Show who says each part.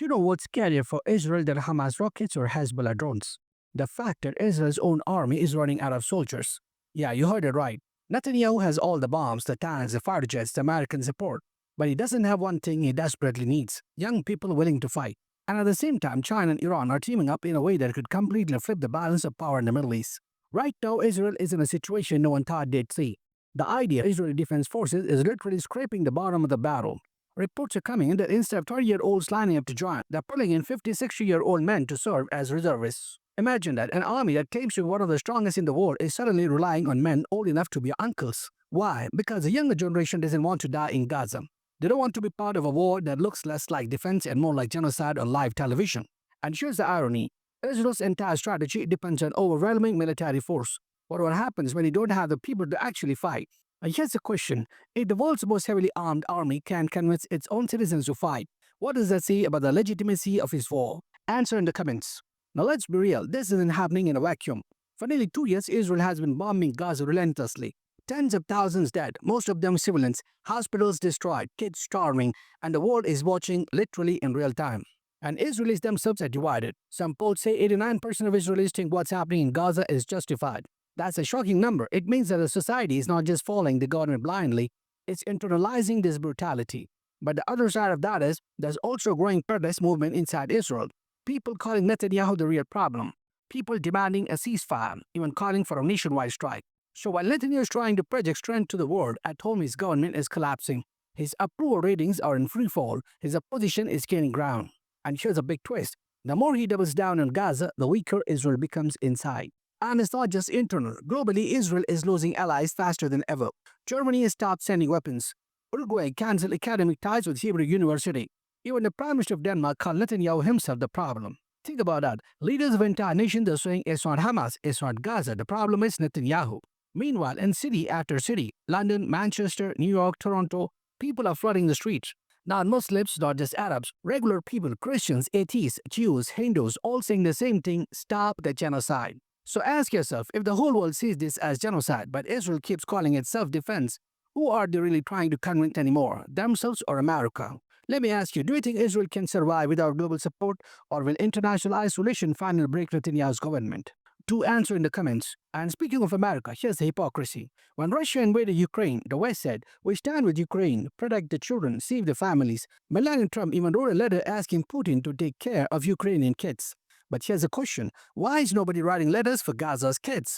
Speaker 1: You know what's scarier for Israel than Hamas rockets or Hezbollah drones? The fact that Israel's own army is running out of soldiers. Yeah, you heard it right. Netanyahu has all the bombs, the tanks, the fighter jets, the American support. But he doesn't have one thing he desperately needs: young people willing to fight. And at the same time, China and Iran are teaming up in a way that could completely flip the balance of power in the Middle East. Right now, Israel is in a situation no one thought they'd see. The idea Israeli Defense Forces is literally scraping the bottom of the barrel. Reports are coming in that instead of 30-year-olds lining up to join, they're pulling in 50, 60-year-old men to serve as reservists. Imagine that an army that claims to be one of the strongest in the world is suddenly relying on men old enough to be uncles. Why? Because the younger generation doesn't want to die in Gaza. They don't want to be part of a war that looks less like defense and more like genocide on live television. And here's the irony: Israel's entire strategy depends on overwhelming military force. What happens when you don't have the people to actually fight? And here's the question: if the world's most heavily armed army can convince its own citizens to fight, what does that say about the legitimacy of its war? Answer in the comments. Now let's be real, this isn't happening in a vacuum. For nearly 2 years, Israel has been bombing Gaza relentlessly. Tens of thousands dead, most of them civilians, hospitals destroyed, kids starving, and the world is watching literally in real time. And Israelis themselves are divided. Some polls say 89% of Israelis think what's happening in Gaza is justified. That's a shocking number. It means that the society is not just following the government blindly, it's internalizing this brutality. But the other side of that is, there's also a growing protest movement inside Israel. People calling Netanyahu the real problem. People demanding a ceasefire, even calling for a nationwide strike. So while Netanyahu is trying to project strength to the world, at home his government is collapsing. His approval ratings are in free fall. His opposition is gaining ground. And here's a big twist: the more he doubles down on Gaza, the weaker Israel becomes inside. And it's not just internal. Globally, Israel is losing allies faster than ever. Germany has stopped sending weapons. Uruguay canceled academic ties with Hebrew University. Even the Prime Minister of Denmark called Netanyahu himself the problem. Think about that. Leaders of entire nations are saying it's not Hamas, it's not Gaza. The problem is Netanyahu. Meanwhile, in city after city, London, Manchester, New York, Toronto, people are flooding the streets. Not Muslims, not just Arabs, regular people, Christians, atheists, Jews, Hindus, all saying the same thing: stop the genocide. So ask yourself, if the whole world sees this as genocide, but Israel keeps calling it self-defense, who are they really trying to convince anymore, themselves or America? Let me ask you, do you think Israel can survive without global support, or will international isolation finally break Netanyahu's government? Do answer in the comments. And speaking of America, here's the hypocrisy. When Russia invaded Ukraine, the West said, "We stand with Ukraine, protect the children, save the families." Melania Trump even wrote a letter asking Putin to take care of Ukrainian kids. But here's the question: why is nobody writing letters for Gaza's kids?